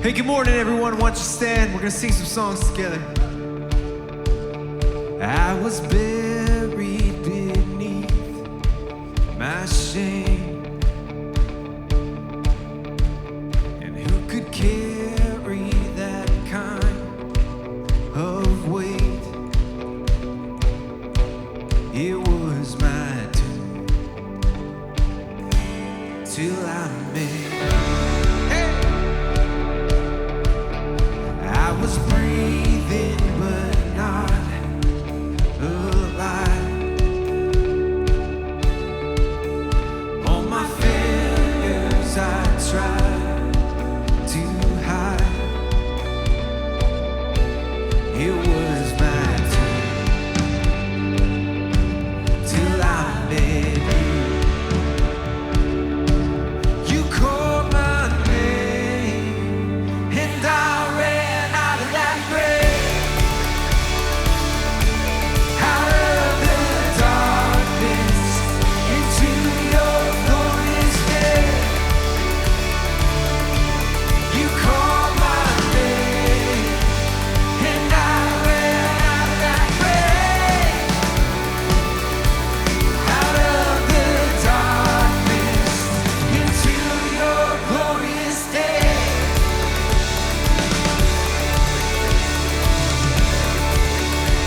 Hey, good morning, everyone. Why don't you stand? We're going to sing some songs together. I was buried beneath my shame, and who could carry that kind of weight? It was my doom till I met. I was breathing but not alive. All my failures I tried to hide. It was my turn till I met you. You called my name and I ran out of that grave, out of the darkness into your glorious day. You called my name and I ran out of that grave, out of the darkness into your glorious day.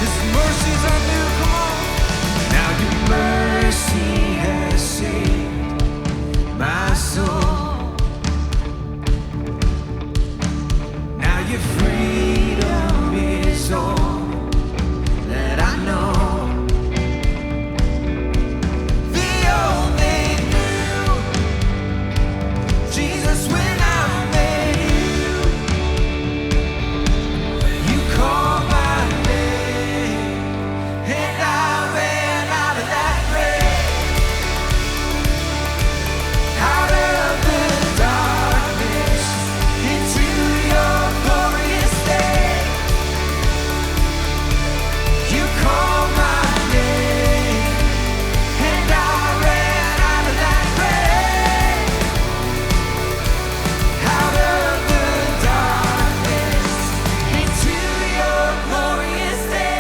His mercies are new, come on. Now your mercy has saved my soul. Now your freedom is all that I know. The old they knew Jesus when I met you. You called my name and I ran out of that grave, out of the darkness into your glorious day. You called my name and I ran out of that grave, out of the darkness into your glorious day.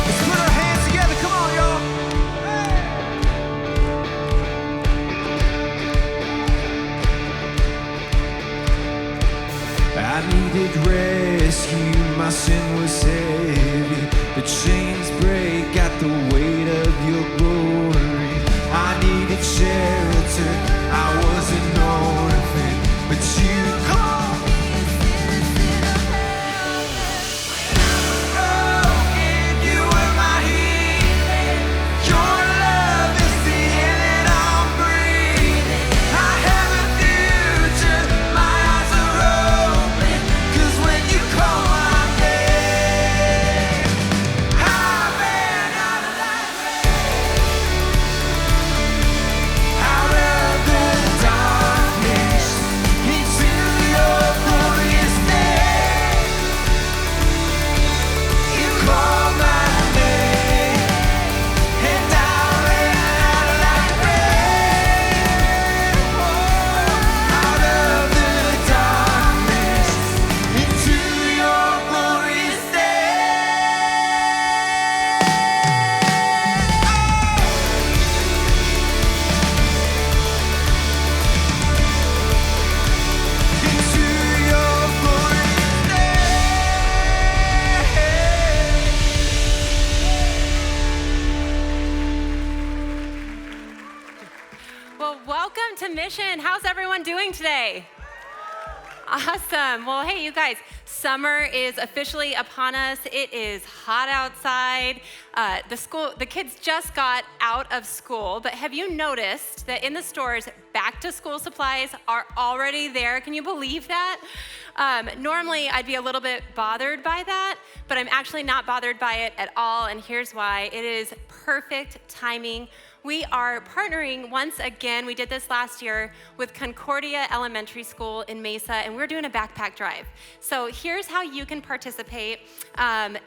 Let's put our hands together, come on, y'all. I needed rescue, my sin was heavy. The chains break at the weight of your glory. I needed shelter, I was an orphan, but you called me instead of broken. You were my healing. Your love is the air that I'm breathing. I have a future, my eyes are open, 'cause when you call my name, I ran out of that grave, out of the darkness into your glorious day. You called my name and I ran out of that grave, out of the darkness into your glorious into your glorious Well, welcome to Mission. How's everyone doing today? Awesome. Well, hey, you guys, summer is officially upon us. It is hot outside. The kids just got out of school, but have you noticed that in the stores, back to school supplies are already there? Can you believe that? Normally, I'd be a little bit bothered by that, but I'm actually not bothered by it at all, and here's why. It is perfect timing. We are partnering once again, we did this last year, with Concordia Elementary School in Mesa, and we're doing a backpack drive. So here's how you can participate.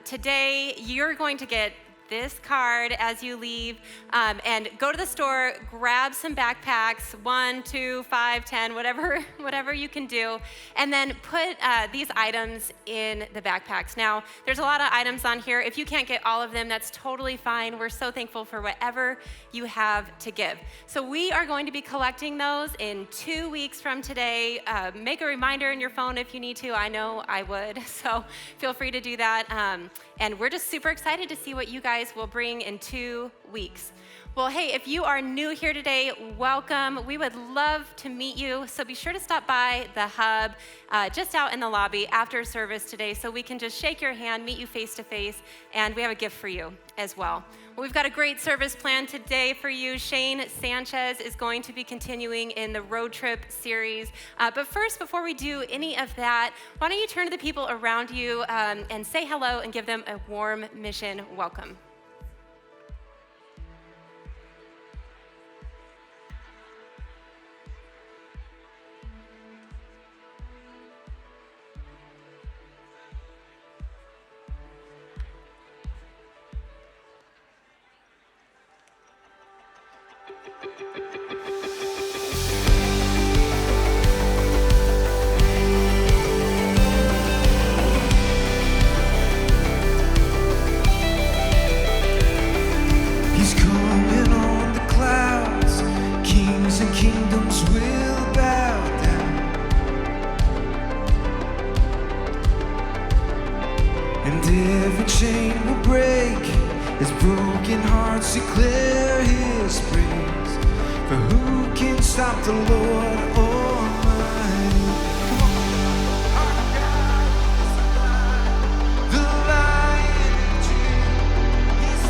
Today, you're going to get this card as you leave, and go to the store, grab some backpacks, 1, 2, 5, 10, whatever you can do, and then put these items in the backpacks. Now, there's a lot of items on here. If you can't get all of them, that's totally fine. We're so thankful for whatever you have to give. So we are going to be collecting those in 2 weeks from today. Make a reminder in your phone if you need to. I know I would, so feel free to do that. And we're just super excited to see what you guys will bring in 2 weeks. Well, hey, if you are new here today, welcome. We would love to meet you. So be sure to stop by the hub just out in the lobby after service today so we can just shake your hand, meet you face to face, and we have a gift for you as well. Well, we've got a great service plan today for you. Shane Sanchez is going to be continuing in the road trip series. But first, before we do any of that, why don't you turn to the people around you and say hello and give them a warm mission welcome. He's coming on the clouds. Kings and kingdoms will bow down, and every chain will break as broken hearts declare His praise. For who can stop the Lord Almighty? Our God is alive. The Lion of Judah is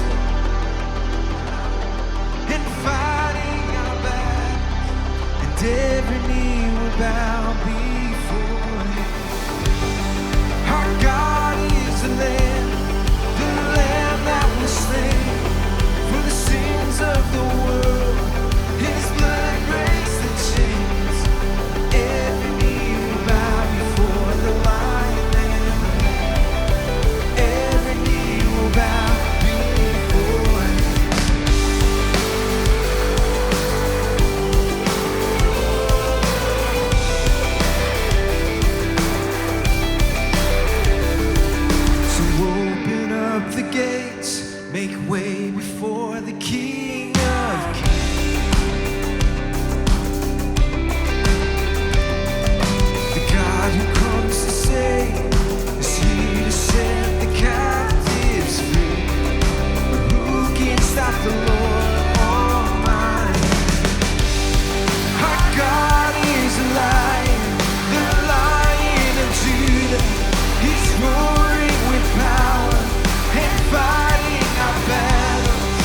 and fighting our battles, and every knee will bow before Him. Our God is the Lamb that was slain for the sins of the world. His blood breaks the chains. Every knee will bow before the Lion and the Lamb. Every knee will bow before Him. So open up the gates, make way before the King of Kings. The God who comes to save is here to set the captives free. But who can stop the Lord Almighty? Our God is alive, the Lion of Judah. He's roaring with power and fighting our battles.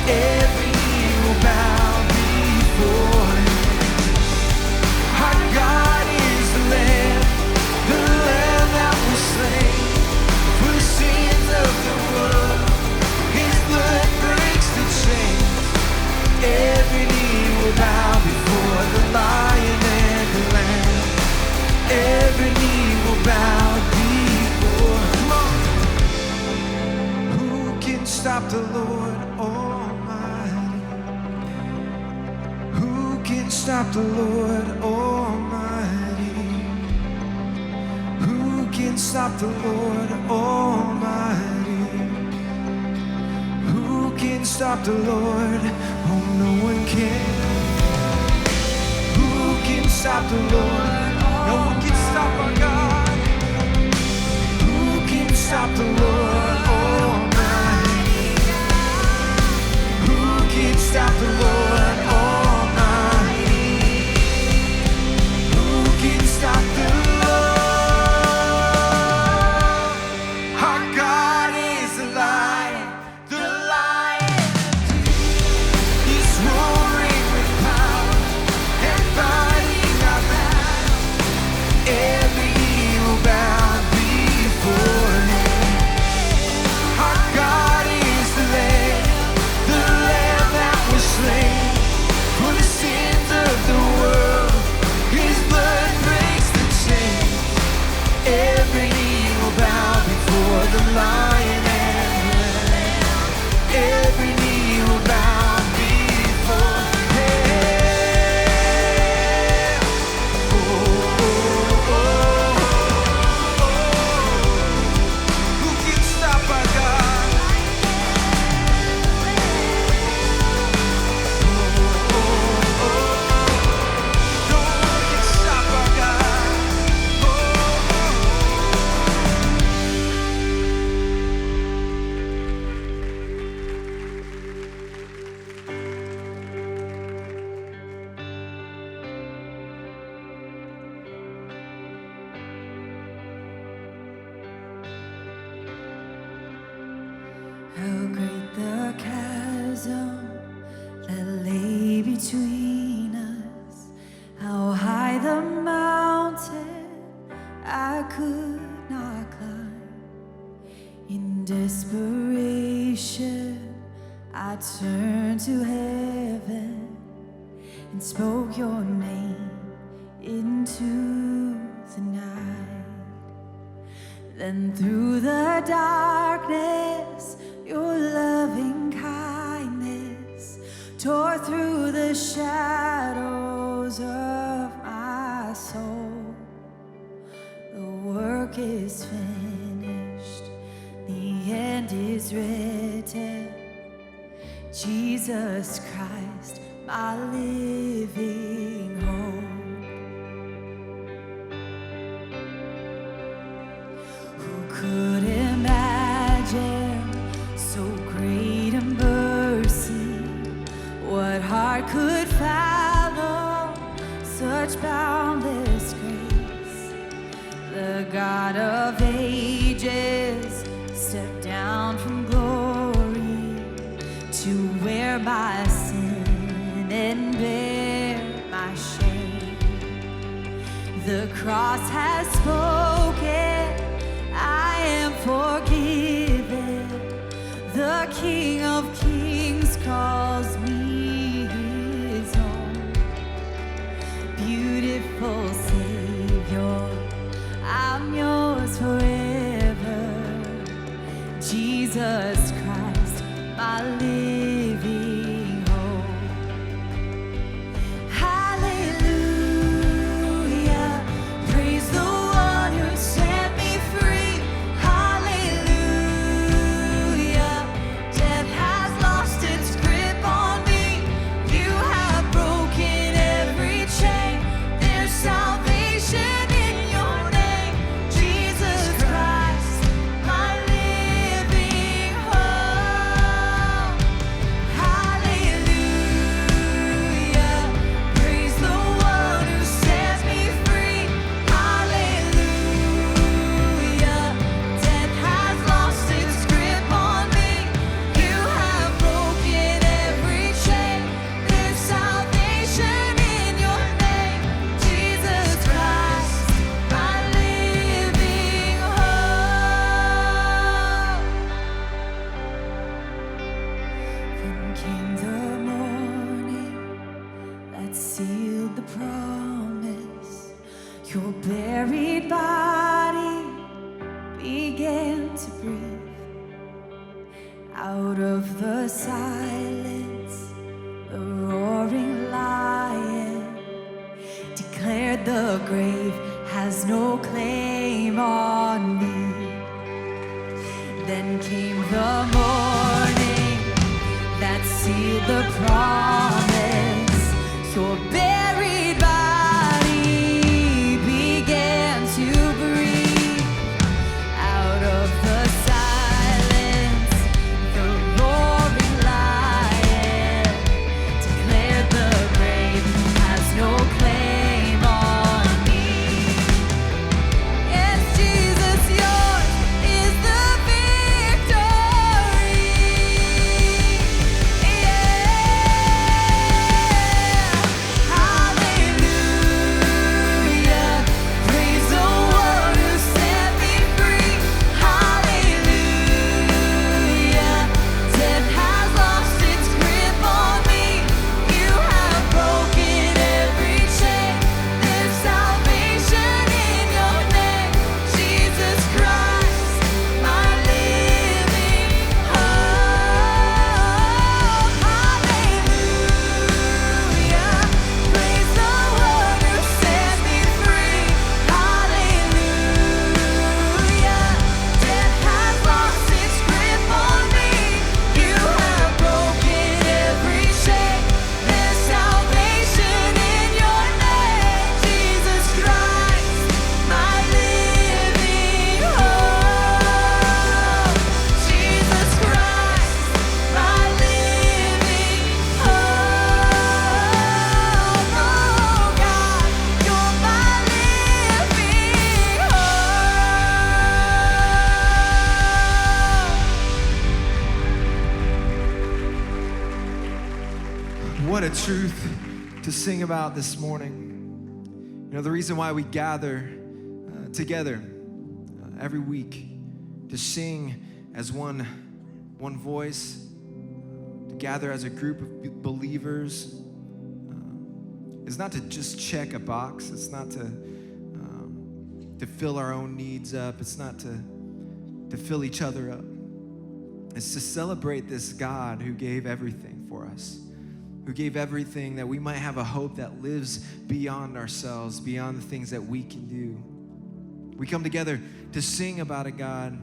Every knee will bow before Him. Our God is the Lamb that was slain for the sins of the world. His blood breaks the chains. Every knee will bow before the Lion and the Lamb. Every knee will bow before Him. Who can stop the Lord Almighty? Who can stop the Lord Almighty? Who can stop the Lord Almighty? Who can stop the Lord? Oh, no one can. Who can stop the Lord? No one can stop our God. Who can stop the Lord Almighty? Who can stop the Lord Almighty? Who can stop the Lord? Our God is alive, the Lion of Judah. He's roaring with power and fighting our battles. Every knee will bow before Him. I turned to heaven and spoke your name into the night. Then through the darkness, your loving kindness tore through the shadows of my soul. The work is finished, the end is written. Jesus Christ, my living hope. Who could imagine so great a mercy? What heart could fathom such boundless grace? The God of ages stepped down from glory to wear my sin and bear my shame. The cross has spoken, I am forgiven. The King of Kings calls me his own. Beautiful Savior, I'm yours forever. Jesus Christ, my living hope. Hallelujah, praise the one who set me free. Hallelujah, death has lost its grip on me. You have broken every chain. There's salvation in your name, Jesus Christ, my living hope. Hallelujah, praise the one who sets me free. Hallelujah, death has lost its grip on me. You have broken every chain. There's salvation in your name, Jesus Christ, my living hope. Then came the morning that sealed the promise. Your buried body began to breathe. Out of the silence, the roaring lion declared the grave has no claim on me. Then came the morning that sealed the promise. Your buried body began to breathe. Out of the silence, the roaring lion declared the grave has no claim on me. Yes, Jesus, yours is the victory. Yeah. Hallelujah, praise the one who set me free. Hallelujah, death has lost its grip on me. You have broken every chain. There's salvation in your name, Jesus Christ, my living hope. Hallelujah, praise the one who set me free. Hallelujah, death has lost its grip on me. You have broken every chain. There's salvation in your name, Jesus Christ, my living hope. Jesus Christ, my living hope. Oh God, you're my living hope. What a truth to sing about this morning. You know, the reason why we gather together every week to sing as one voice, to gather as a group of believers is not to just check a box. It's not to fill our own needs up. It's not to fill each other up. It's to celebrate this God who gave everything for us, who gave everything that we might have a hope that lives beyond ourselves, beyond the things that we can do. We come together to sing about a God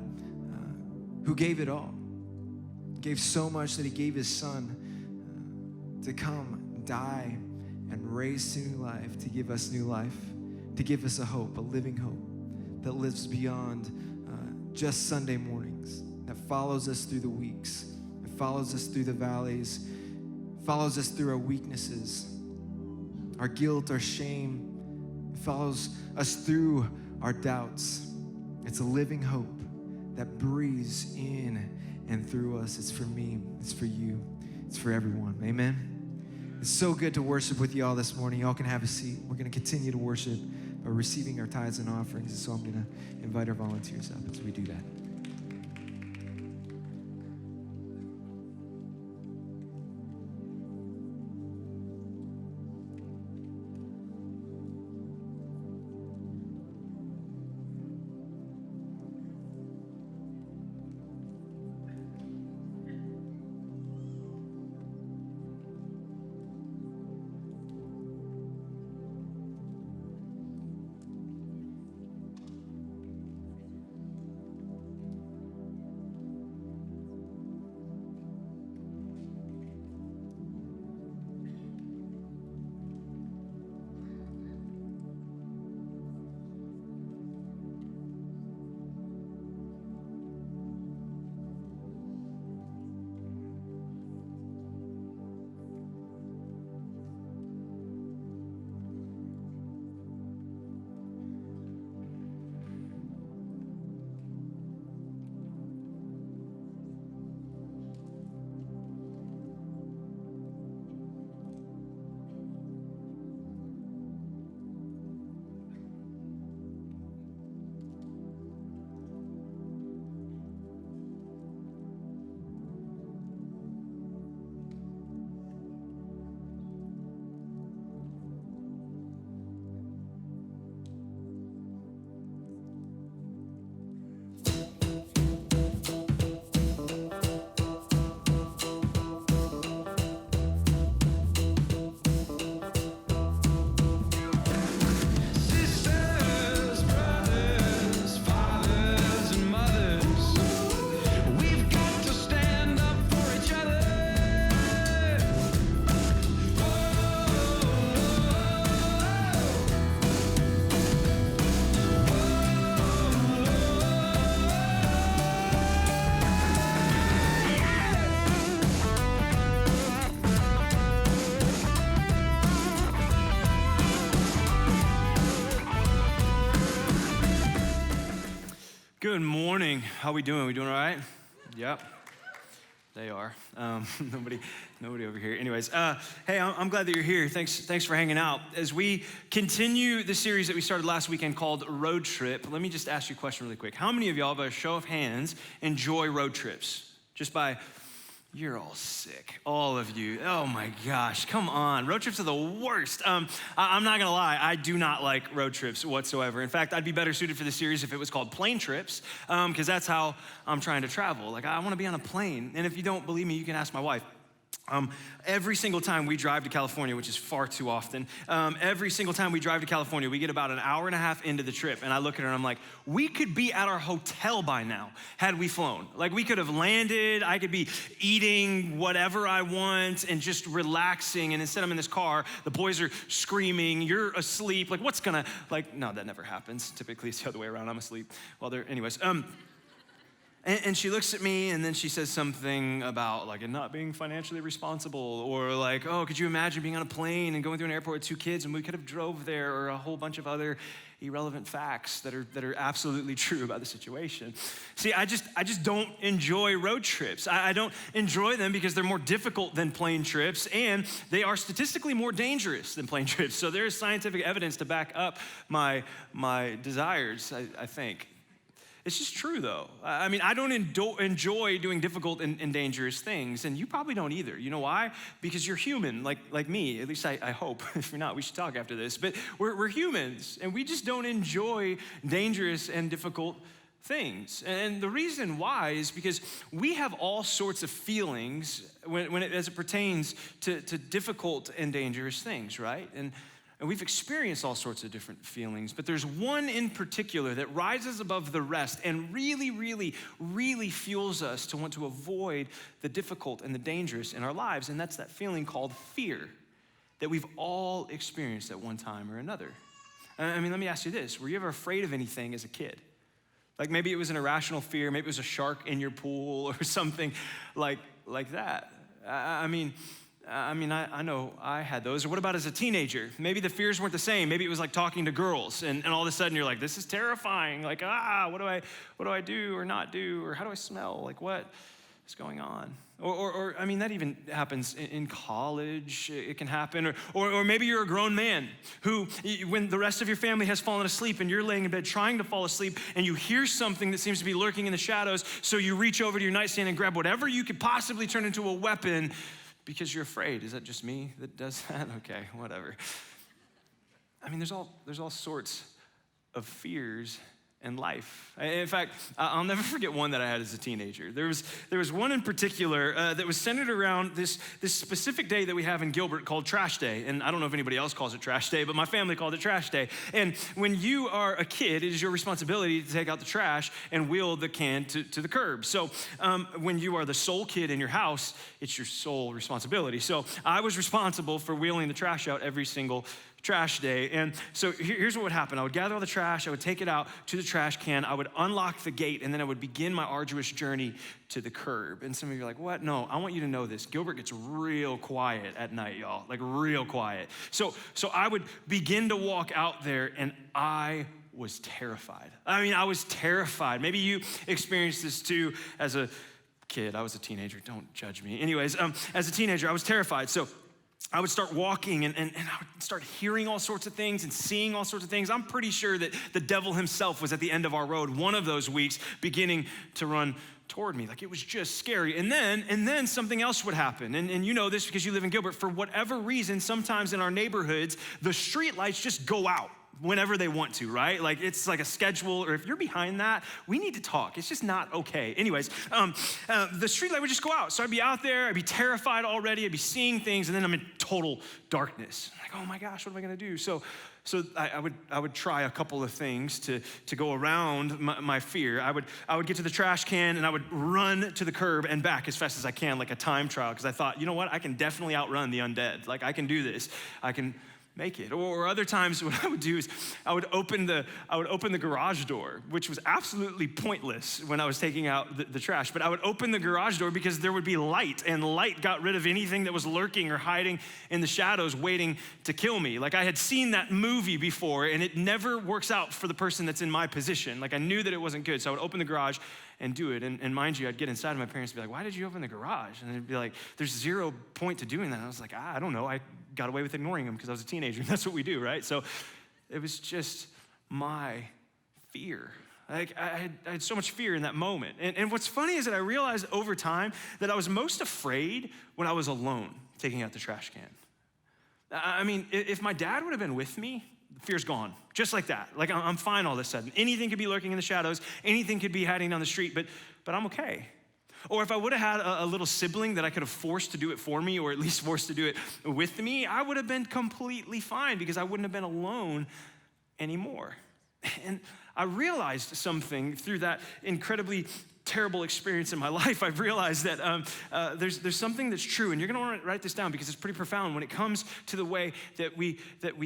who gave it all, gave so much that he gave his son to come, die, and raise to new life, to give us new life, to give us a hope, a living hope that lives beyond just Sunday mornings, that follows us through the weeks, that follows us through the valleys, follows us through our weaknesses, our guilt, our shame, follows us through our doubts. It's a living hope that breathes in and through us. It's for me, it's for you, it's for everyone. Amen. It's so good to worship with you all this morning. Y'all can have a seat. We're going to continue to worship by receiving our tithes and offerings. So I'm going to invite our volunteers up as we do that. Good morning. How we doing? We doing all right? Yep. They are. Nobody over here. Anyways, hey, I'm glad that you're here. Thanks for hanging out. As we continue the series that we started last weekend called Road Trip, let me just ask you a question really quick. How many of y'all, by a show of hands, enjoy road trips? Just by, you're all sick, all of you. Oh my gosh, come on. Road trips are the worst. I'm not gonna lie, I do not like road trips whatsoever. In fact, I'd be better suited for the series if it was called plane trips, because that's how I'm trying to travel. Like, I wanna be on a plane. And if you don't believe me, you can ask my wife. Every single time we drive to California, which is far too often, every single time we drive to California, we get about an hour and a half into the trip, and I look at her and I'm like, we could be at our hotel by now had we flown. Like, we could have landed, I could be eating whatever I want and just relaxing, and instead I'm in this car, the boys are screaming, you're asleep, like what's gonna, like, no, that never happens. Typically it's the other way around, I'm asleep. Well, anyways. And she looks at me and then she says something about like it not being financially responsible, or like, oh, could you imagine being on a plane and going through an airport with two kids and we could have drove there, or a whole bunch of other irrelevant facts that are absolutely true about the situation. See, I just don't enjoy road trips. I don't enjoy them because they're more difficult than plane trips, and they are statistically more dangerous than plane trips. So there is scientific evidence to back up my desires, I think. It's just true, though. I mean, I don't enjoy doing difficult and dangerous things, and you probably don't either. You know why? Because you're human, like me. At least I hope. If you're not, we should talk after this. But we're humans, and we just don't enjoy dangerous and difficult things. And the reason why is because we have all sorts of feelings as it pertains to difficult and dangerous things, right? And we've experienced all sorts of different feelings, but there's one in particular that rises above the rest and really, really, really fuels us to want to avoid the difficult and the dangerous in our lives, and that's that feeling called fear that we've all experienced at one time or another. I mean, let me ask you this. Were you ever afraid of anything as a kid? Like maybe it was an irrational fear, maybe it was a shark in your pool or something like that. I know I had those. Or what about as a teenager? Maybe the fears weren't the same. Maybe it was like talking to girls, and all of a sudden you're like, this is terrifying. Like, what do I do or not do? Or how do I smell? Like, what is going on? Or I mean, that even happens in college. It can happen. Or maybe you're a grown man who, when the rest of your family has fallen asleep and you're laying in bed trying to fall asleep and you hear something that seems to be lurking in the shadows, so you reach over to your nightstand and grab whatever you could possibly turn into a weapon because you're afraid. Is that just me that does that? Okay, whatever. I mean, there's all sorts of fears in life. In fact, I'll never forget one that I had as a teenager. There was one in particular that was centered around this specific day that we have in Gilbert called Trash Day. And I don't know if anybody else calls it Trash Day, but my family called it Trash Day. And when you are a kid, it is your responsibility to take out the trash and wheel the can to the curb. So when you are the sole kid in your house, it's your sole responsibility. So I was responsible for wheeling the trash out every single trash day. And so here's what would happen. I would gather all the trash, I would take it out to the trash can, I would unlock the gate, and then I would begin my arduous journey to the curb. And some of you are like, what? No, I want you to know this. Gilbert gets real quiet at night, y'all, like real quiet. So I would begin to walk out there, and I was terrified. I mean, I was terrified. Maybe you experienced this too as a kid. I was a teenager, don't judge me. Anyways, as a teenager, I was terrified. So I would start walking and I would start hearing all sorts of things and seeing all sorts of things. I'm pretty sure that the devil himself was at the end of our road one of those weeks beginning to run toward me. Like it was just scary. And then something else would happen. And you know this because you live in Gilbert. For whatever reason, sometimes in our neighborhoods, the street lights just go out whenever they want to, right? Like it's like a schedule, or if you're behind that, we need to talk. It's just not okay. Anyways, the street light would just go out. So I'd be out there, I'd be terrified already, I'd be seeing things, and then I'm in total darkness. I'm like, oh my gosh, what am I gonna do? So I would try a couple of things to go around my fear. I would get to the trash can and I would run to the curb and back as fast as I can, like a time trial, because I thought, you know what, I can definitely outrun the undead. Like I can do this. I can make it. Or other times what I would do is I would open the garage door, which was absolutely pointless when I was taking out the trash. But I would open the garage door because there would be light, and light got rid of anything that was lurking or hiding in the shadows waiting to kill me. Like I had seen that movie before, and it never works out for the person that's in my position. Like I knew that it wasn't good. So I would open the garage and do it. And mind you, I'd get inside and my parents would be like, why did you open the garage? And they'd be like, there's zero point to doing that. And I was like, I don't know. I got away with ignoring them because I was a teenager. And that's what we do, right? So it was just my fear. Like I had so much fear in that moment. And what's funny is that I realized over time that I was most afraid when I was alone taking out the trash can. I mean, if my dad would have been with me, fear's gone, just like that. Like I'm fine all of a sudden. Anything could be lurking in the shadows. Anything could be hiding down the street, but I'm okay. Or if I would have had a little sibling that I could have forced to do it for me, or at least forced to do it with me, I would have been completely fine because I wouldn't have been alone anymore. And I realized something through that incredibly terrible experience in my life. I've realized that there's something that's true, and you're gonna wanna write this down because it's pretty profound when it comes to the way that we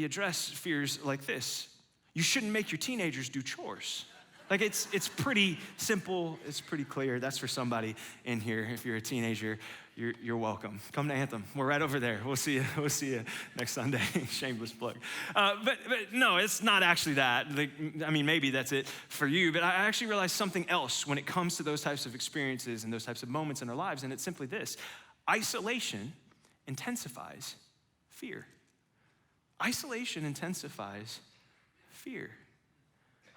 address fears like this. You shouldn't make your teenagers do chores. Like it's pretty simple, it's pretty clear. That's for somebody in here. If you're a teenager, you're welcome. Come to Anthem. We're right over there. We'll see you next Sunday. Shameless plug. But no, it's not actually that. I mean, maybe that's it for you, but I actually realized something else when it comes to those types of experiences and those types of moments in our lives, and it's simply this. Isolation intensifies fear. Isolation intensifies fear.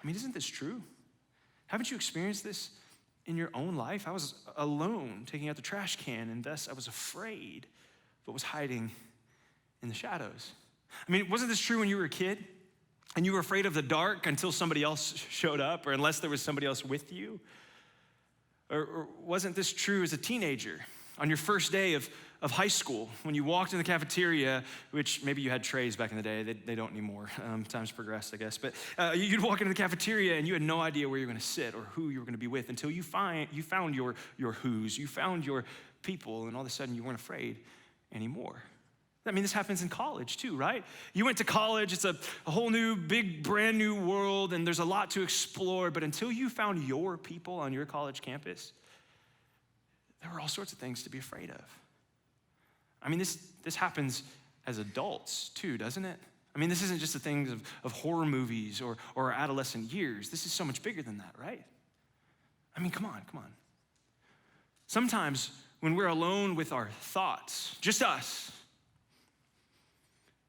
I mean, isn't this true? Haven't you experienced this in your own life? I was alone taking out the trash can, and thus I was afraid of what was hiding in the shadows. I mean, wasn't this true when you were a kid? And you were afraid of the dark until somebody else showed up, or unless there was somebody else with you? Or wasn't this true as a teenager? On your first day of high school, when you walked in the cafeteria, which maybe you had trays back in the day, they don't anymore, times progressed, I guess, but you'd walk into the cafeteria and you had no idea where you were gonna sit or who you were gonna be with until you found your who's, you found your people, and all of a sudden you weren't afraid anymore. I mean, this happens in college too, right? You went to college, it's a whole new, big, brand new world, and there's a lot to explore, but until you found your people on your college campus, there were all sorts of things to be afraid of. I mean, this happens as adults too, doesn't it? I mean, this isn't just the things of horror movies or our adolescent years. This is so much bigger than that, right? I mean, come on. Sometimes when we're alone with our thoughts, just us,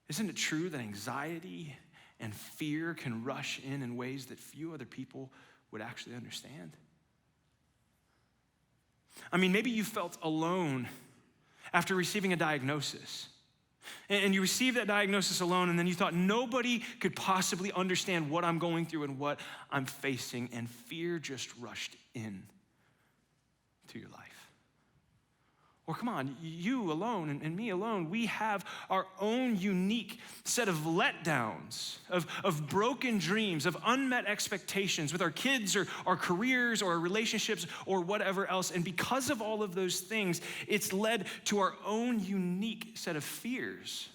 isn't it true that anxiety and fear can rush in ways that few other people would actually understand? I mean, maybe you felt alone after receiving a diagnosis. And you received that diagnosis alone, and then you thought nobody could possibly understand what I'm going through and what I'm facing, and fear just rushed in to your life. Or come on, you alone and me alone, we have our own unique set of letdowns, of broken dreams, of unmet expectations with our kids or our careers or our relationships or whatever else. And because of all of those things, it's led to our own unique set of fears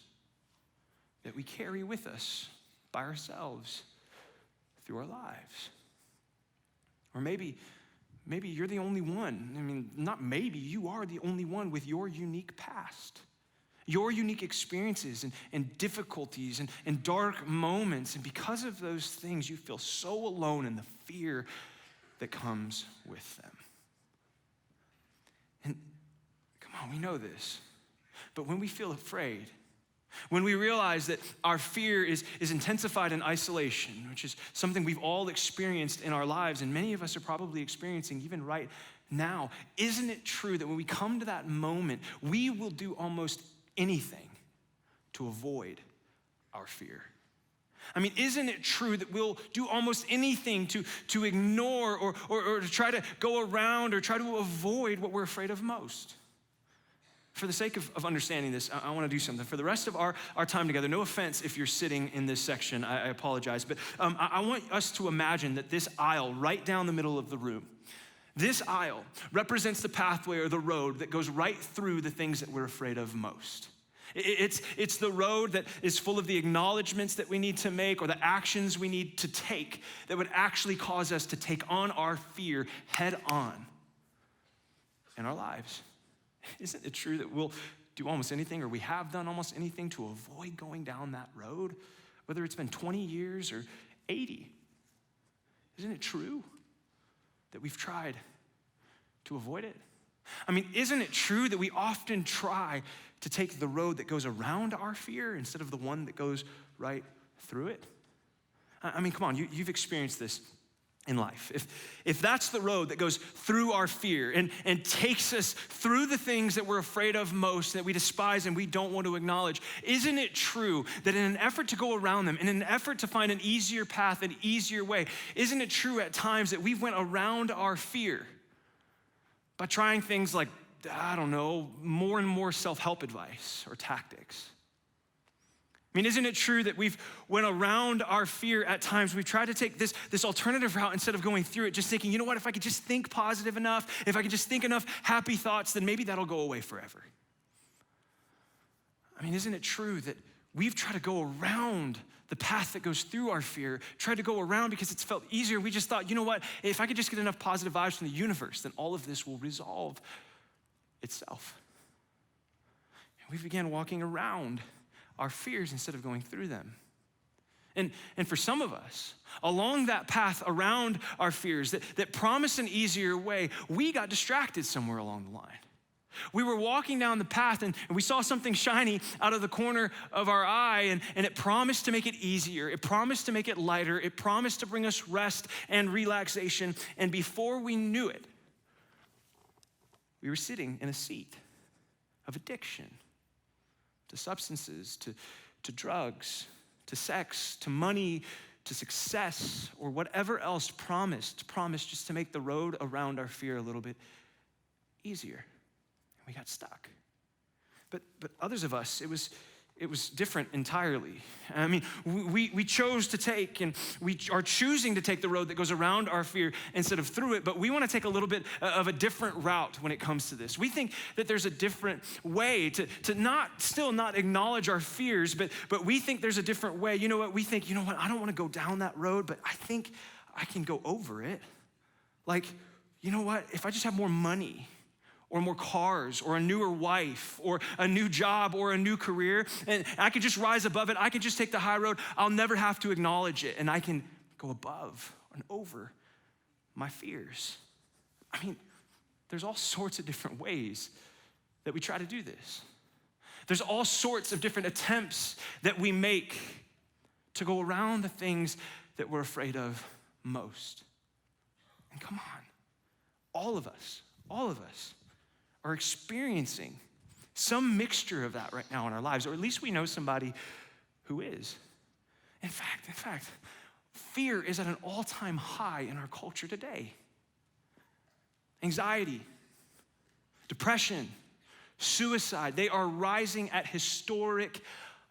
that we carry with us by ourselves through our lives. Or maybe you're the only one. I mean, not maybe, you are the only one with your unique past, your unique experiences and difficulties and dark moments. And because of those things, you feel so alone in the fear that comes with them. And come on, we know this. But when we feel afraid, when we realize that our fear is intensified in isolation, which is something we've all experienced in our lives, and many of us are probably experiencing even right now, isn't it true that when we come to that moment, we will do almost anything to avoid our fear? I mean, isn't it true that we'll do almost anything to ignore or to try to go around or try to avoid what we're afraid of most? For the sake of understanding this, I want to do something. For the rest of our time together, no offense if you're sitting in this section, I apologize, but I want us to imagine that this aisle right down the middle of the room, this aisle represents the pathway or the road that goes right through the things that we're afraid of most. It's the road that is full of the acknowledgments that we need to make or the actions we need to take that would actually cause us to take on our fear head on in our lives. Isn't it true that we'll do almost anything, or we have done almost anything to avoid going down that road, whether it's been 20 years or 80? Isn't it true that we've tried to avoid it? I mean, isn't it true that we often try to take the road that goes around our fear instead of the one that goes right through it? I mean, come on, you've experienced this in life. If that's the road that goes through our fear and takes us through the things that we're afraid of most, that we despise and we don't want to acknowledge, isn't it true that in an effort to go around them, in an effort to find an easier path, an easier way, isn't it true at times that we've went around our fear by trying things like, I don't know, more and more self-help advice or tactics? I mean, isn't it true that we've went around our fear at times? We've tried to take this alternative route instead of going through it, just thinking, you know what, if I could just think positive enough, if I could just think enough happy thoughts, then maybe that'll go away forever. I mean, isn't it true that we've tried to go around the path that goes through our fear, tried to go around because it's felt easier. We just thought, you know what, if I could just get enough positive vibes from the universe, then all of this will resolve itself. And we began walking around our fears instead of going through them. And for some of us, along that path around our fears that promise an easier way, we got distracted somewhere along the line. We were walking down the path and we saw something shiny out of the corner of our eye, and it promised to make it easier. It promised to make it lighter. It promised to bring us rest and relaxation. And before we knew it, we were sitting in a seat of addiction to substances, to drugs, to sex, to money, to success, or whatever else promised just to make the road around our fear a little bit easier. We got stuck. But others of us, it was different entirely. I mean, we chose to take, and we are choosing to take the road that goes around our fear instead of through it, but we want to take a little bit of a different route when it comes to this. We think that there's a different way to still not acknowledge our fears, but we think there's a different way. You know what? We think, you know what? I don't want to go down that road, but I think I can go over it. Like, you know what? If I just have more money, or more cars, or a newer wife, or a new job, or a new career, and I could just rise above it. I can just take the high road. I'll never have to acknowledge it, and I can go above and over my fears. I mean, there's all sorts of different ways that we try to do this. There's all sorts of different attempts that we make to go around the things that we're afraid of most. And come on, all of us are experiencing some mixture of that right now in our lives, or at least we know somebody who is. In fact, fear is at an all-time high in our culture today. Anxiety, depression, suicide, they are rising at historic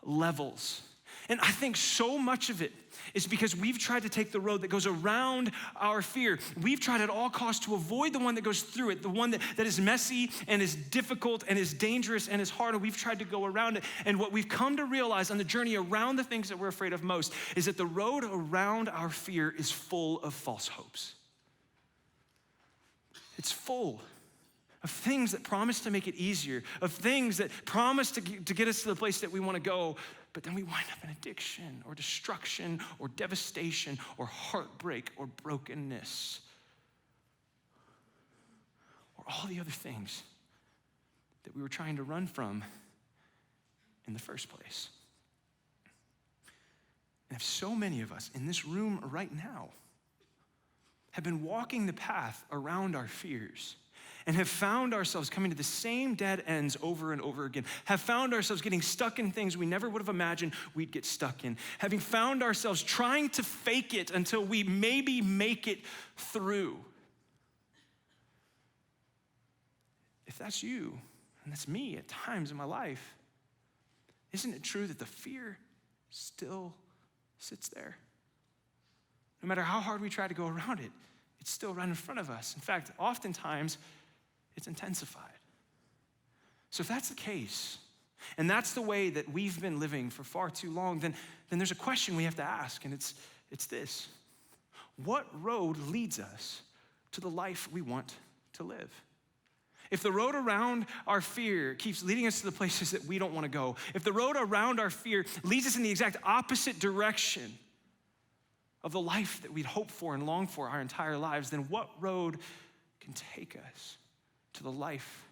levels. And I think so much of it is because we've tried to take the road that goes around our fear. We've tried at all costs to avoid the one that goes through it, the one that is messy and is difficult and is dangerous and is hard, and we've tried to go around it. And what we've come to realize on the journey around the things that we're afraid of most is that the road around our fear is full of false hopes. It's full of things that promise to make it easier, of things that promise to get us to the place that we want to go, but then we wind up in addiction or destruction or devastation or heartbreak or brokenness or all the other things that we were trying to run from in the first place. And if so many of us in this room right now have been walking the path around our fears, and have found ourselves coming to the same dead ends over and over again, have found ourselves getting stuck in things we never would have imagined we'd get stuck in, having found ourselves trying to fake it until we maybe make it through. If that's you, and that's me at times in my life, isn't it true that the fear still sits there? No matter how hard we try to go around it, it's still right in front of us. In fact, oftentimes, it's intensified. So if that's the case, and that's the way that we've been living for far too long, then there's a question we have to ask, and it's this. What road leads us to the life we want to live? If the road around our fear keeps leading us to the places that we don't want to go, if the road around our fear leads us in the exact opposite direction of the life that we'd hope for and long for our entire lives, then what road can take us to the life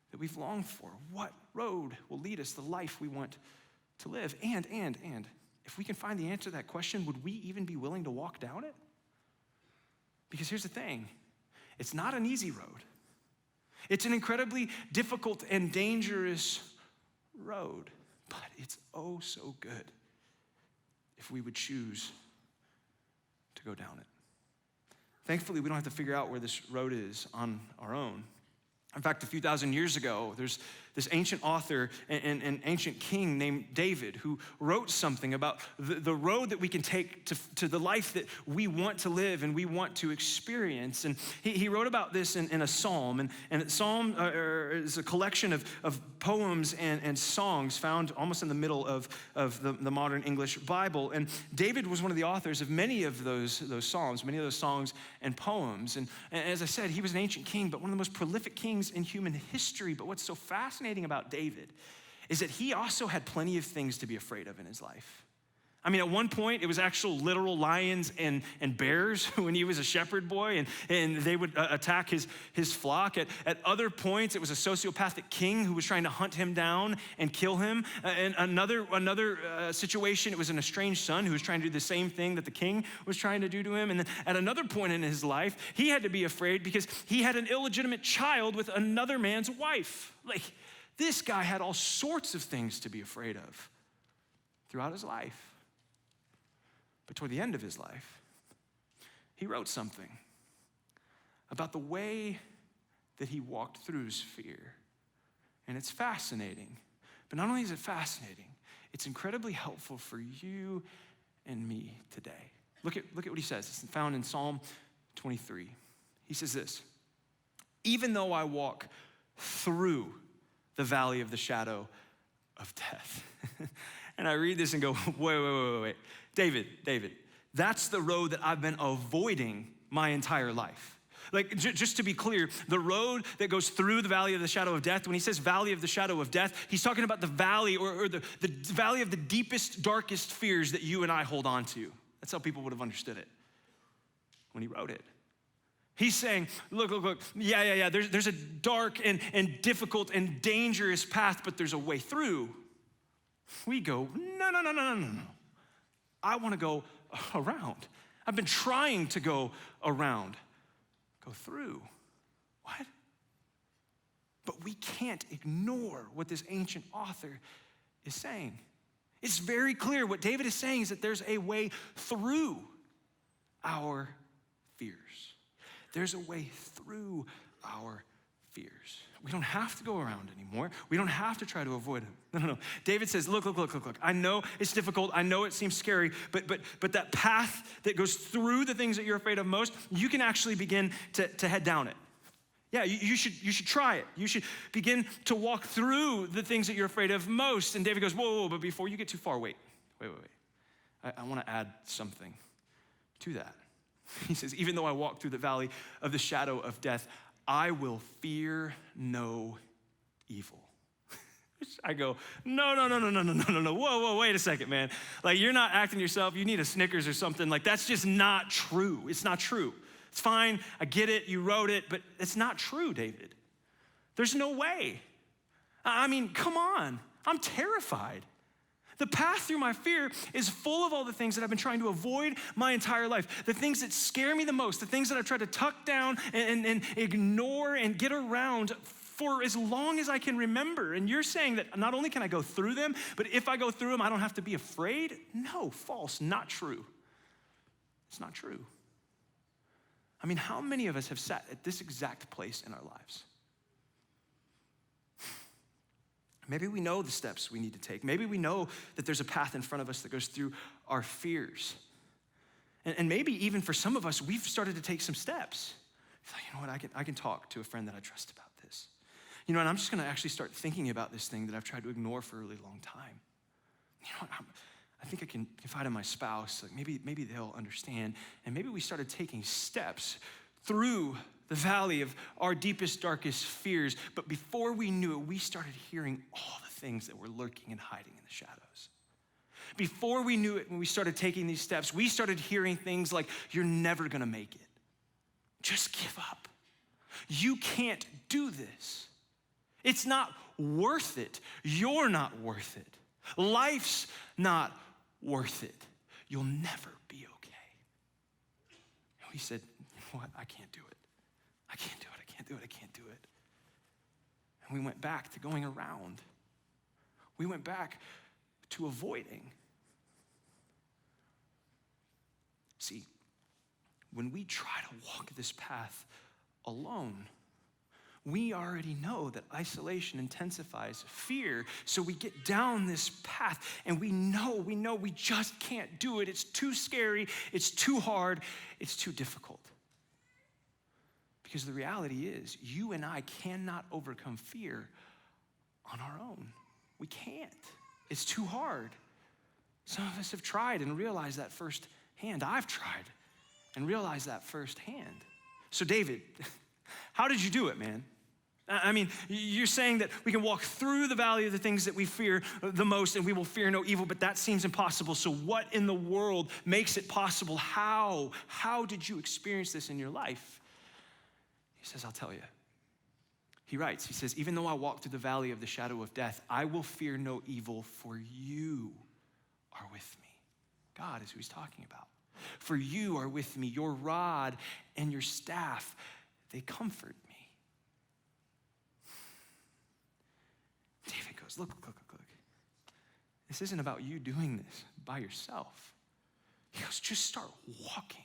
that we've longed for? What road will lead us to the life we want to live? And if we can find the answer to that question, would we even be willing to walk down it? Because here's the thing, it's not an easy road. It's an incredibly difficult and dangerous road, but it's oh so good if we would choose to go down it. Thankfully, we don't have to figure out where this road is on our own. In fact, a few thousand years ago, there's this ancient author and ancient king named David who wrote something about the road that we can take to the life that we want to live and we want to experience. And he wrote about this in a psalm. And a psalm is a collection of poems and songs found almost in the middle of the modern English Bible. And David was one of the authors of many of those psalms, many of those songs and poems. And as I said, he was an ancient king, but one of the most prolific kings in human history. But what's so fascinating about David is that he also had plenty of things to be afraid of in his life. I mean, at one point, it was actual literal lions and bears when he was a shepherd boy, and they would attack his flock. At other points, it was a sociopathic king who was trying to hunt him down and kill him. And another situation, it was an estranged son who was trying to do the same thing that the king was trying to do to him. And then at another point in his life, he had to be afraid because he had an illegitimate child with another man's wife. Like, this guy had all sorts of things to be afraid of throughout his life. But toward the end of his life, he wrote something about the way that he walked through his fear. And it's fascinating. But not only is it fascinating, it's incredibly helpful for you and me today. Look at what he says. It's found in Psalm 23. He says this: even though I walk through the valley of the shadow of death. And I read this and go, wait. David, that's the road that I've been avoiding my entire life. Like, just to be clear, the road that goes through the valley of the shadow of death, when he says valley of the shadow of death, he's talking about the valley or the valley of the deepest, darkest fears that you and I hold on to. That's how people would have understood it when he wrote it. He's saying, look, yeah, there's a dark and difficult and dangerous path, but there's a way through. We go, no. I want to go around. I've been trying to go around. Go through. What? But we can't ignore what this ancient author is saying. It's very clear. What David is saying is that there's a way through our fears. There's a way through our fears. We don't have to go around anymore. We don't have to try to avoid them. No. David says, look. I know it's difficult. I know it seems scary, but that path that goes through the things that you're afraid of most, you can actually begin to head down it. Yeah, you should try it. You should begin to walk through the things that you're afraid of most. And David goes, whoa, but before you get too far, wait. I want to add something to that. He says, even though I walk through the valley of the shadow of death, I will fear no evil. I go, no. Whoa, wait a second, man. Like, you're not acting yourself. You need a Snickers or something. Like, that's just not true. It's not true. It's fine. I get it. You wrote it, but it's not true, David. There's no way. I mean, come on. I'm terrified. The path through my fear is full of all the things that I've been trying to avoid my entire life. The things that scare me the most, the things that I've tried to tuck down and ignore and get around for as long as I can remember. And you're saying that not only can I go through them, but if I go through them, I don't have to be afraid? No, false, not true. It's not true. I mean, how many of us have sat at this exact place in our lives? Maybe we know the steps we need to take. Maybe we know that there's a path in front of us that goes through our fears. And maybe even for some of us, we've started to take some steps. It's like, you know what, I can talk to a friend that I trust about this. You know, and I'm just gonna actually start thinking about this thing that I've tried to ignore for a really long time. You know what, I think I can confide in my spouse. Like maybe they'll understand. And maybe we started taking steps through the valley of our deepest, darkest fears. But before we knew it, we started hearing all the things that were lurking and hiding in the shadows. Before we knew it, when we started taking these steps, we started hearing things like, you're never gonna make it. Just give up. You can't do this. It's not worth it. You're not worth it. Life's not worth it. You'll never be okay. And we said, you know what, I can't do it. I can't do it. And we went back to going around. We went back to avoiding. See, when we try to walk this path alone, we already know that isolation intensifies fear. So we get down this path and we know we just can't do it. It's too scary, it's too hard, it's too difficult. Because the reality is, you and I cannot overcome fear on our own. We can't. It's too hard. Some of us have tried and realized that firsthand. I've tried and realized that firsthand. So David, how did you do it, man? I mean, you're saying that we can walk through the valley of the things that we fear the most and we will fear no evil, but that seems impossible. So what in the world makes it possible? How? How did you experience this in your life? He says, I'll tell you. He writes, he says, even though I walk through the valley of the shadow of death, I will fear no evil, for you are with me. God is who he's talking about. For you are with me, your rod and your staff, they comfort me. David goes, look. This isn't about you doing this by yourself. He goes, just start walking.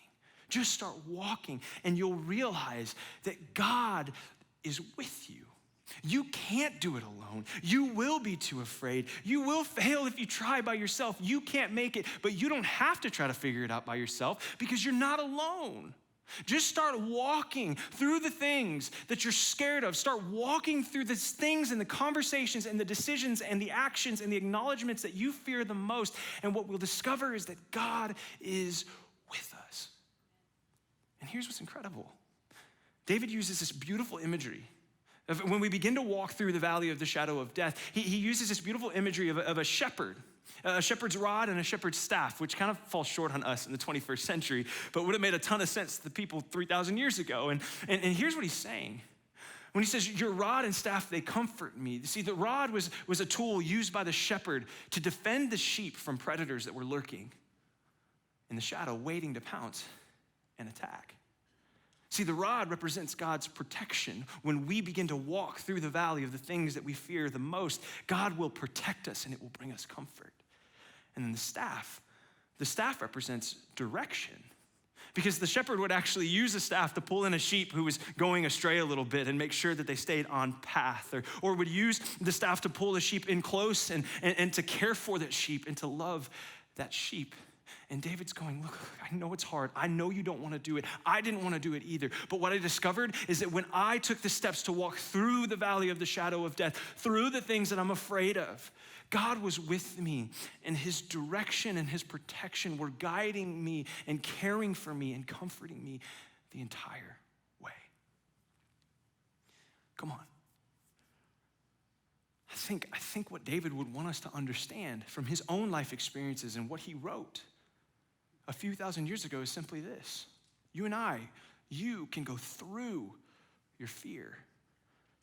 Just start walking, and you'll realize that God is with you. You can't do it alone. You will be too afraid. You will fail if you try by yourself. You can't make it, but you don't have to try to figure it out by yourself because you're not alone. Just start walking through the things that you're scared of. Start walking through the things and the conversations and the decisions and the actions and the acknowledgments that you fear the most. And what we'll discover is that God is with us. And here's what's incredible. David uses this beautiful imagery. When we begin to walk through the valley of the shadow of death, he uses this beautiful imagery of a shepherd, a shepherd's rod and a shepherd's staff, which kind of falls short on us in the 21st century, but would have made a ton of sense to the people 3,000 years ago. And here's what he's saying. When he says, your rod and staff, they comfort me. See, the rod was a tool used by the shepherd to defend the sheep from predators that were lurking in the shadow, waiting to pounce and attack. See, the rod represents God's protection. When we begin to walk through the valley of the things that we fear the most, God will protect us and it will bring us comfort. And then the staff represents direction. Because the shepherd would actually use the staff to pull in a sheep who was going astray a little bit and make sure that they stayed on path, or would use the staff to pull the sheep in close and to care for that sheep and to love that sheep. And David's going, look, I know it's hard. I know you don't want to do it. I didn't want to do it either. But what I discovered is that when I took the steps to walk through the valley of the shadow of death, through the things that I'm afraid of, God was with me, and his direction and his protection were guiding me and caring for me and comforting me the entire way. Come on. I think what David would want us to understand from his own life experiences and what he wrote a few thousand years ago is simply this. You and I, you can go through your fear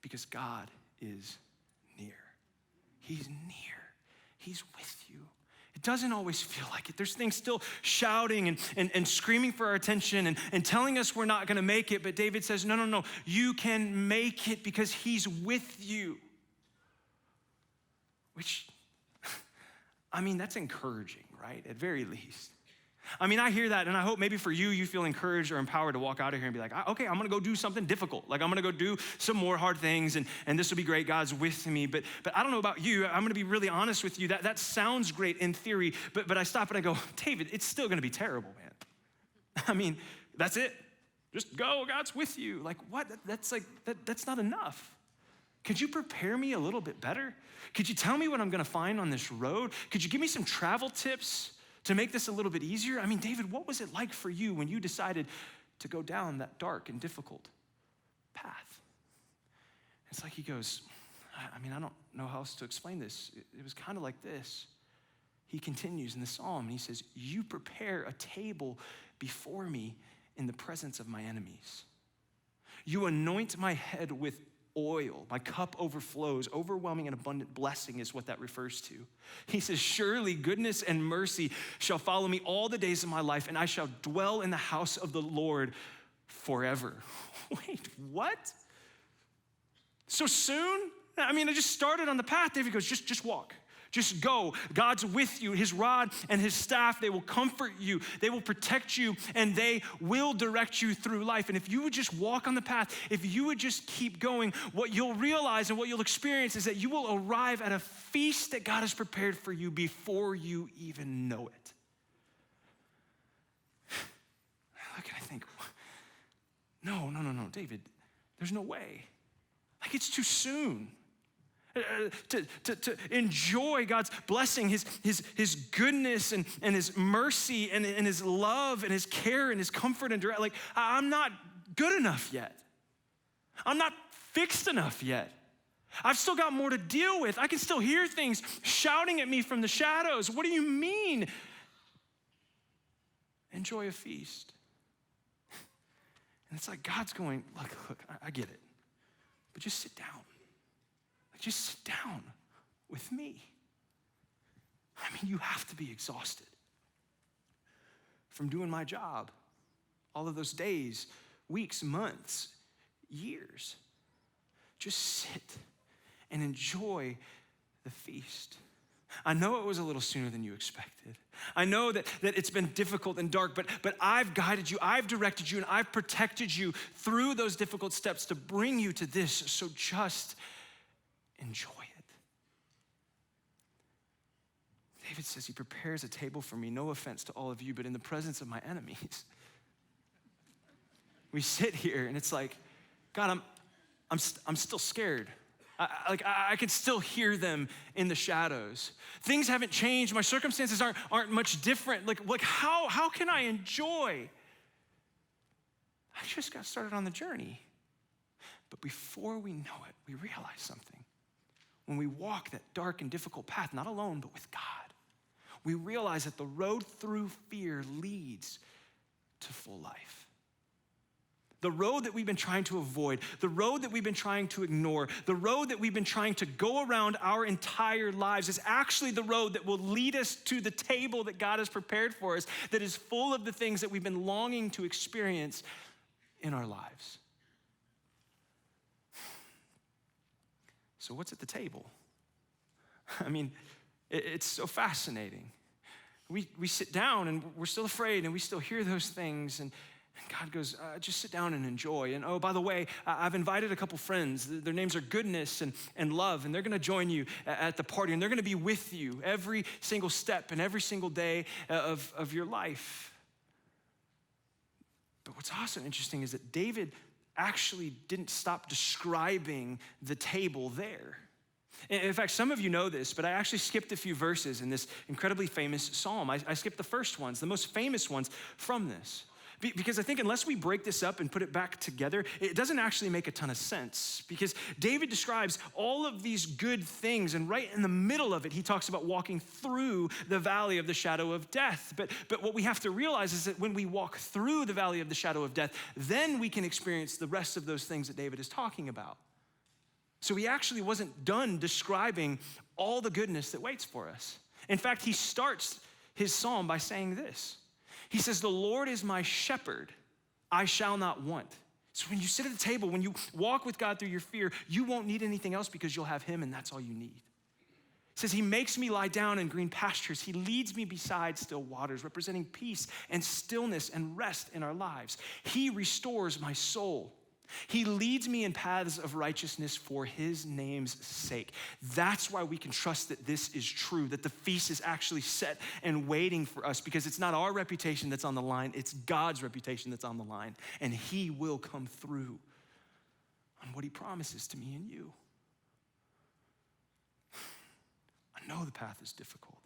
because God is near. He's near. He's with you. It doesn't always feel like it. There's things still shouting and screaming for our attention and telling us we're not going to make it. But David says, no, you can make it because he's with you. Which, I mean, that's encouraging, right? At very least. I mean, I hear that, and I hope maybe for you, you feel encouraged or empowered to walk out of here and be like, okay, I'm gonna go do something difficult. Like, I'm gonna go do some more hard things, and this will be great. God's with me. But I don't know about you. I'm gonna be really honest with you. That sounds great in theory, but I stop and I go, David, it's still gonna be terrible, man. I mean, that's it. Just go, God's with you. Like, what? That's not enough. Could you prepare me a little bit better? Could you tell me what I'm gonna find on this road? Could you give me some travel tips to make this a little bit easier? I mean, David, what was it like for you when you decided to go down that dark and difficult path? It's like he goes, I mean, I don't know how else to explain this. It was kind of like this. He continues in the psalm, and he says, you prepare a table before me in the presence of my enemies. You anoint my head with oil. My cup overflows. Overwhelming and abundant blessing is what that refers to. He says, surely goodness and mercy shall follow me all the days of my life, and I shall dwell in the house of the Lord forever. Wait, what? So soon? I mean, I just started on the path. David goes, just walk. Just go. God's with you. His rod and his staff, they will comfort you. They will protect you, and they will direct you through life. And if you would just walk on the path, if you would just keep going, what you'll realize and what you'll experience is that you will arrive at a feast that God has prepared for you before you even know it. Look, and I think, no, David, there's no way. Like, it's too soon. To enjoy God's blessing, his goodness and his mercy and his love and his care and his comfort and direct. Like, I'm not good enough yet. I'm not fixed enough yet. I've still got more to deal with. I can still hear things shouting at me from the shadows. What do you mean? Enjoy a feast. And it's like God's going, look, I get it, but just sit down. Like, just sit down with me. I mean, you have to be exhausted from doing my job all of those days, weeks, months, years. Just sit and enjoy the feast. I know it was a little sooner than you expected. I know that it's been difficult and dark, but I've guided you, I've directed you, and I've protected you through those difficult steps to bring you to this, so just enjoy it. David says he prepares a table for me, no offense to all of you, but in the presence of my enemies. We sit here and it's like, God, I'm still scared. I can still hear them in the shadows. Things haven't changed. My circumstances aren't much different. Like how can I enjoy? I just got started on the journey. But before we know it, we realize something. When we walk that dark and difficult path, not alone, but with God, we realize that the road through fear leads to full life. The road that we've been trying to avoid, the road that we've been trying to ignore, the road that we've been trying to go around our entire lives is actually the road that will lead us to the table that God has prepared for us, that is full of the things that we've been longing to experience in our lives. So what's at the table? I mean, it's so fascinating. We sit down and we're still afraid and we still hear those things, and God goes, just sit down and enjoy. And oh, by the way, I've invited a couple friends. Their names are Goodness and Love, and they're gonna join you at the party, and they're gonna be with you every single step and every single day of your life. But what's also interesting is that David actually didn't stop describing the table there. In fact, some of you know this, but I actually skipped a few verses in this incredibly famous psalm. I skipped the first ones, the most famous ones from this. Because I think unless we break this up and put it back together, it doesn't actually make a ton of sense. Because David describes all of these good things, and right in the middle of it, he talks about walking through the valley of the shadow of death. But what we have to realize is that when we walk through the valley of the shadow of death, then we can experience the rest of those things that David is talking about. So he actually wasn't done describing all the goodness that waits for us. In fact, he starts his psalm by saying this. He says, the Lord is my shepherd, I shall not want. So when you sit at the table, when you walk with God through your fear, you won't need anything else because you'll have him, and that's all you need. He says, he makes me lie down in green pastures. He leads me beside still waters, representing peace and stillness and rest in our lives. He restores my soul. He leads me in paths of righteousness for his name's sake. That's why we can trust that this is true, that the feast is actually set and waiting for us, because it's not our reputation that's on the line, it's God's reputation that's on the line, and he will come through on what he promises to me and you. I know the path is difficult.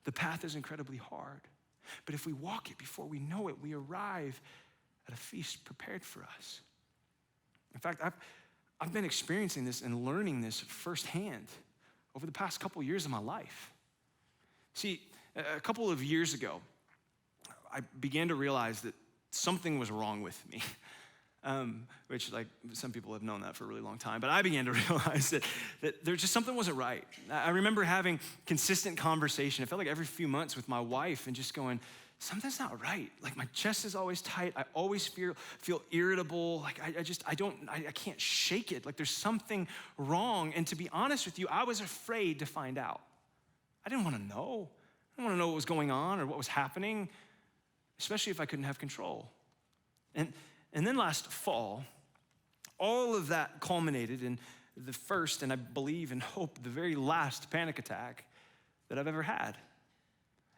The path is incredibly hard, but if we walk it before we know it, we arrive at a feast prepared for us. In fact, I've been experiencing this and learning this firsthand over the past couple years of my life. See, a couple of years ago, I began to realize that something was wrong with me, which, like, some people have known that for a really long time, but I began to realize that there just something wasn't right. I remember having consistent conversation, it felt like every few months, with my wife, and just going, something's not right. Like, my chest is always tight. I always feel irritable. Like, I can't shake it. Like, there's something wrong. And to be honest with you, I was afraid to find out. I didn't want to know. I didn't want to know what was going on or what was happening, especially if I couldn't have control. And then last fall, all of that culminated in the first, and I believe and hope the very last panic attack that I've ever had.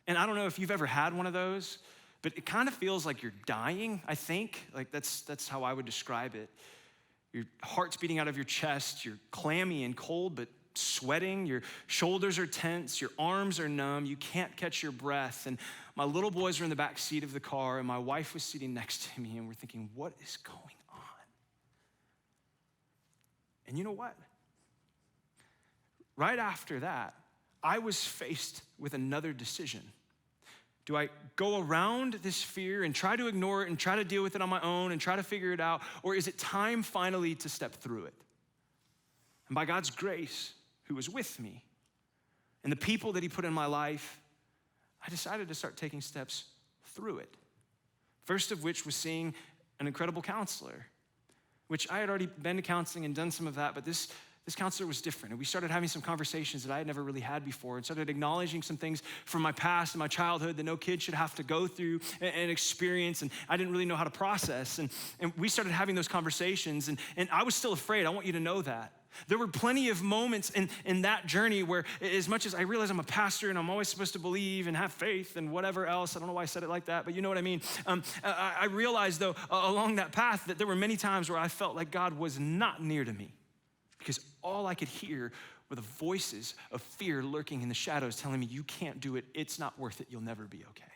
And I don't know if you've ever had one of those, but it kind of feels like you're dying, I think. Like, that's how I would describe it. Your heart's beating out of your chest, you're clammy and cold, but sweating, your shoulders are tense, your arms are numb, you can't catch your breath. And my little boys were in the back seat of the car, and my wife was sitting next to me, and we're thinking, what is going on? And you know what? Right after that, I was faced with another decision. Do I go around this fear and try to ignore it and try to deal with it on my own and try to figure it out? Or is it time finally to step through it? And by God's grace, who was with me, and the people that he put in my life, I decided to start taking steps through it. First of which was seeing an incredible counselor, which I had already been to counseling and done some of that, but this counselor was different. And we started having some conversations that I had never really had before and started acknowledging some things from my past and my childhood that no kid should have to go through and experience. And I didn't really know how to process. And we started having those conversations. And I was still afraid. I want you to know that. There were plenty of moments in that journey where, as much as I realize I'm a pastor and I'm always supposed to believe and have faith and whatever else, I don't know why I said it like that, but you know what I mean. I realized, though, along that path that there were many times where I felt like God was not near to me because all I could hear were the voices of fear lurking in the shadows telling me, you can't do it, it's not worth it, you'll never be okay.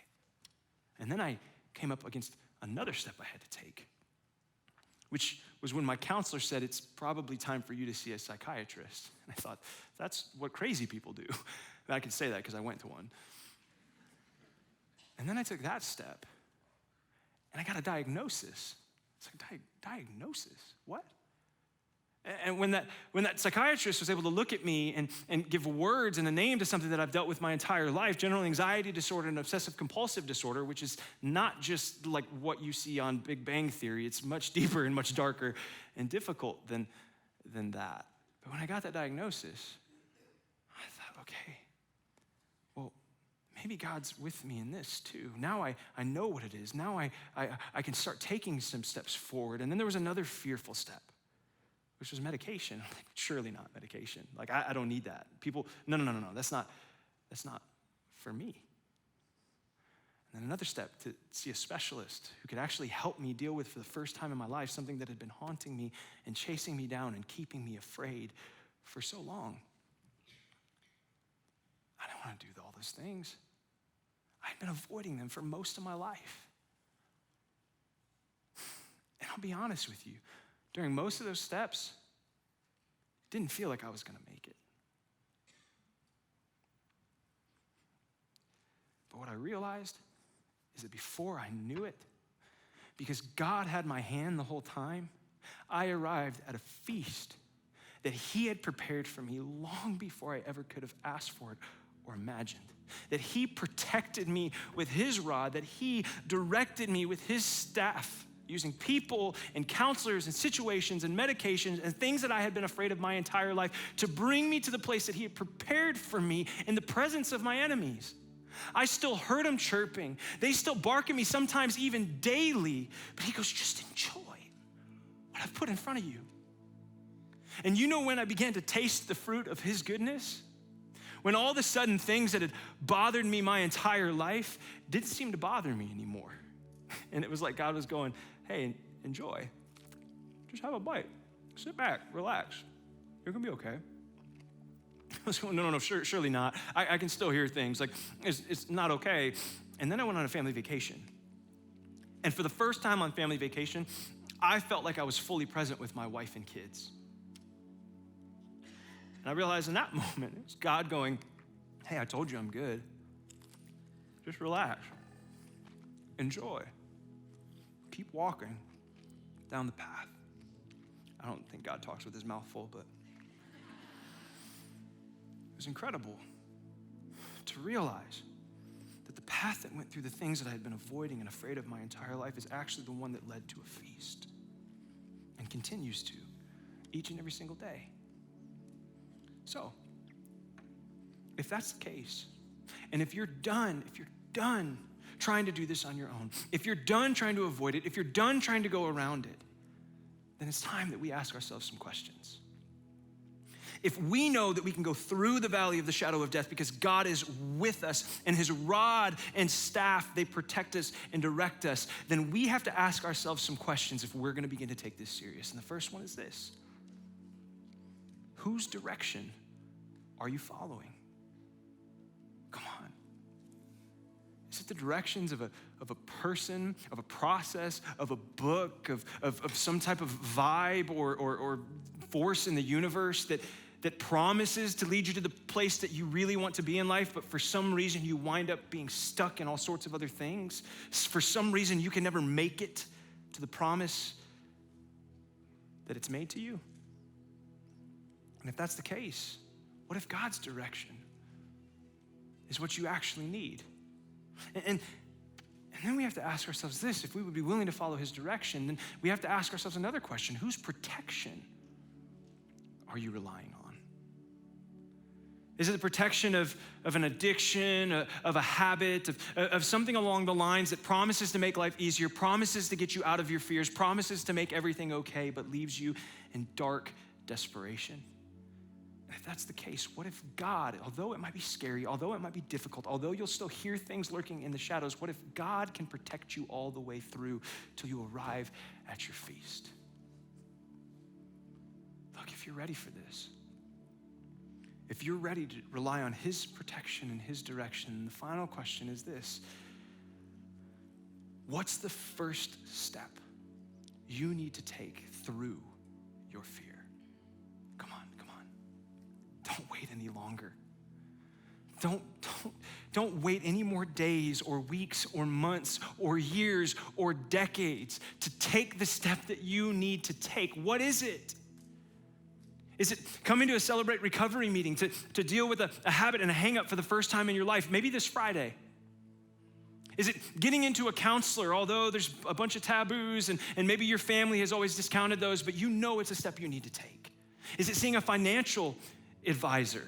And then I came up against another step I had to take, which was when my counselor said, it's probably time for you to see a psychiatrist. And I thought, that's what crazy people do. And I can say that because I went to one. And then I took that step, and I got a diagnosis. It's like, diagnosis? What? And when that psychiatrist was able to look at me and give words and a name to something that I've dealt with my entire life, general anxiety disorder and obsessive compulsive disorder, which is not just like what you see on Big Bang Theory. It's much deeper and much darker and difficult than that. But when I got that diagnosis, I thought, okay, well, maybe God's with me in this too. Now I know what it is. Now I can start taking some steps forward. And then there was another fearful step, which was medication. Like, surely not medication. Like, I don't need that. People, no, that's not for me. And then another step, to see a specialist who could actually help me deal with, for the first time in my life, something that had been haunting me and chasing me down and keeping me afraid for so long. I didn't want to do all those things. I had been avoiding them for most of my life. And I'll be honest with you, during most of those steps, it didn't feel like I was going to make it. But what I realized is that before I knew it, because God had my hand the whole time, I arrived at a feast that he had prepared for me long before I ever could have asked for it or imagined. That he protected me with his rod, that he directed me with his staff, using people and counselors and situations and medications and things that I had been afraid of my entire life to bring me to the place that he had prepared for me in the presence of my enemies. I still heard them chirping. They still bark at me, sometimes even daily. But he goes, just enjoy what I've put in front of you. And you know when I began to taste the fruit of his goodness? When all of a sudden things that had bothered me my entire life didn't seem to bother me anymore. And it was like God was going, hey, enjoy. Just have a bite. Sit back, relax. You're gonna be okay. I was going, no, surely not. I can still hear things. Like, it's not okay. And then I went on a family vacation. And for the first time on family vacation, I felt like I was fully present with my wife and kids. And I realized in that moment, it was God going, hey, I told you I'm good. Just relax. Enjoy. Keep walking down the path. I don't think God talks with his mouth full, but it was incredible to realize that the path that went through the things that I had been avoiding and afraid of my entire life is actually the one that led to a feast and continues to each and every single day. So, if that's the case, and if you're done trying to do this on your own, if you're done trying to avoid it, if you're done trying to go around it, then it's time that we ask ourselves some questions. If we know that we can go through the valley of the shadow of death because God is with us and his rod and staff, they protect us and direct us, then we have to ask ourselves some questions if we're gonna begin to take this serious. And the first one is this: whose direction are you following? Come on. Is it the directions of a person, of a process, of a book, of some type of vibe or force in the universe that promises to lead you to the place that you really want to be in life, but for some reason you wind up being stuck in all sorts of other things. For some reason you can never make it to the promise that it's made to you. And if that's the case, what if God's direction is what you actually need? And then we have to ask ourselves this: if we would be willing to follow his direction, then we have to ask ourselves another question: whose protection are you relying on? Is it the protection of an addiction, of a habit, of something along the lines that promises to make life easier, promises to get you out of your fears, promises to make everything okay, but leaves you in dark desperation? And if that's the case, what if God, although it might be scary, although it might be difficult, although you'll still hear things lurking in the shadows, what if God can protect you all the way through till you arrive at your feast? Look, if you're ready for this, if you're ready to rely on his protection and his direction, the final question is this: what's the first step you need to take through your fear? Come on. Don't wait any longer. Don't wait any more days or weeks or months or years or decades to take the step that you need to take. What is it? Is it coming to a Celebrate Recovery meeting to deal with a habit and a hang-up for the first time in your life, maybe this Friday? Is it getting into a counselor, although there's a bunch of taboos and maybe your family has always discounted those, but you know it's a step you need to take? Is it seeing a financial advisor?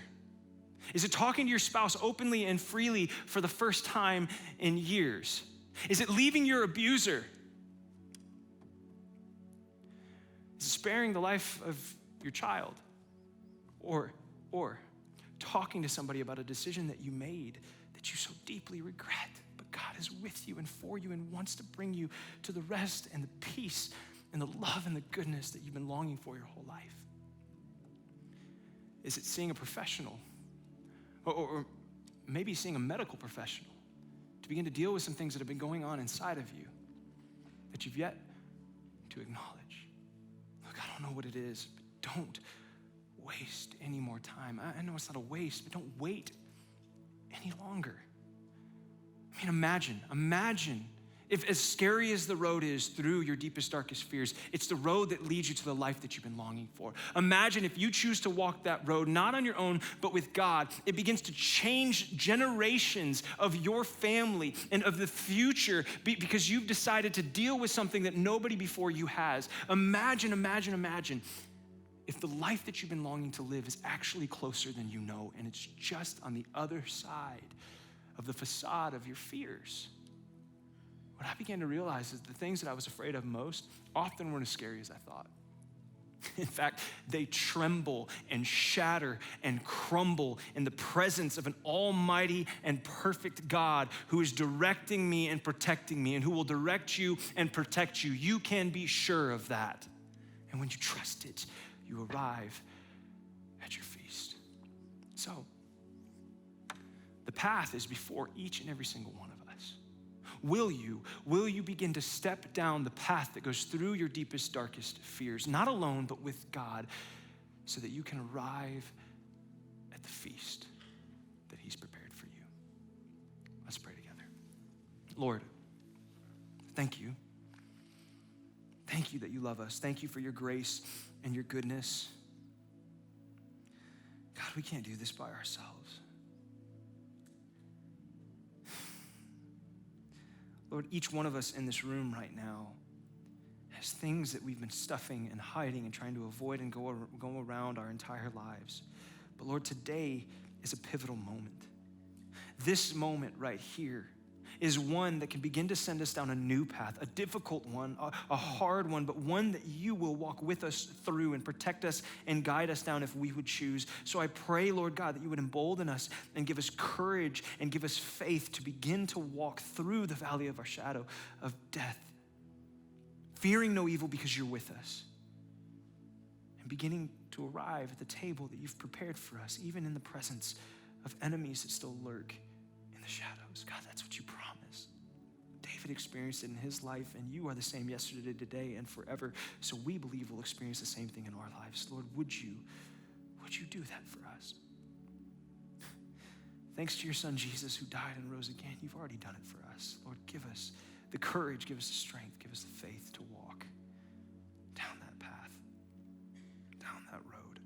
Is it talking to your spouse openly and freely for the first time in years? Is it leaving your abuser? Is it sparing the life of your child? Or talking to somebody about a decision that you made that you so deeply regret, but God is with you and for you and wants to bring you to the rest and the peace and the love and the goodness that you've been longing for your whole life? Is it seeing a professional or maybe seeing a medical professional to begin to deal with some things that have been going on inside of you that you've yet to acknowledge? Look, I don't know what it is, but don't waste any more time. I know it's not a waste, but don't wait any longer. I mean, imagine if, as scary as the road is through your deepest, darkest fears, it's the road that leads you to the life that you've been longing for. Imagine if you choose to walk that road, not on your own, but with God, it begins to change generations of your family and of the future because you've decided to deal with something that nobody before you has. Imagine if the life that you've been longing to live is actually closer than you know, and it's just on the other side of the facade of your fears. What I began to realize is the things that I was afraid of most often weren't as scary as I thought. In fact, they tremble and shatter and crumble in the presence of an almighty and perfect God who is directing me and protecting me and who will direct you and protect you. You can be sure of that. And when you trust it, you arrive at your feast. So, the path is before each and every single one of us. Will you begin to step down the path that goes through your deepest, darkest fears, not alone, but with God, so that you can arrive at the feast that he's prepared for you? Let's pray together. Lord, thank you. Thank you that you love us. Thank you for your grace and your goodness. God, we can't do this by ourselves. Lord, each one of us in this room right now has things that we've been stuffing and hiding and trying to avoid and go around our entire lives. But Lord, today is a pivotal moment. This moment right here is one that can begin to send us down a new path, a difficult one, a hard one, but one that you will walk with us through and protect us and guide us down if we would choose. So I pray, Lord God, that you would embolden us and give us courage and give us faith to begin to walk through the valley of our shadow of death, fearing no evil because you're with us, and beginning to arrive at the table that you've prepared for us, even in the presence of enemies that still lurk in the shadows. God, that's what you promised. David could experience it in his life, and you are the same yesterday, today, and forever. So we believe we'll experience the same thing in our lives. Lord, would you do that for us? Thanks to your son, Jesus, who died and rose again. You've already done it for us. Lord, give us the courage, give us the strength, give us the faith to walk down that path, down that road.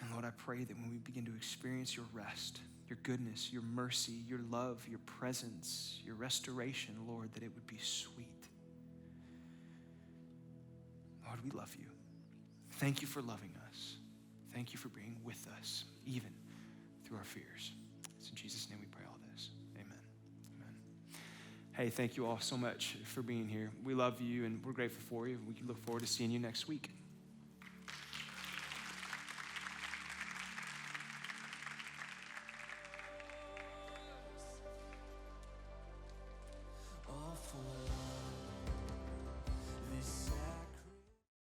And Lord, I pray that when we begin to experience your rest, your goodness, your mercy, your love, your presence, your restoration, Lord, that it would be sweet. Lord, we love you. Thank you for loving us. Thank you for being with us, even through our fears. It's in Jesus' name we pray all this. Amen. Amen. Hey, thank you all so much for being here. We love you and we're grateful for you. We look forward to seeing you next week.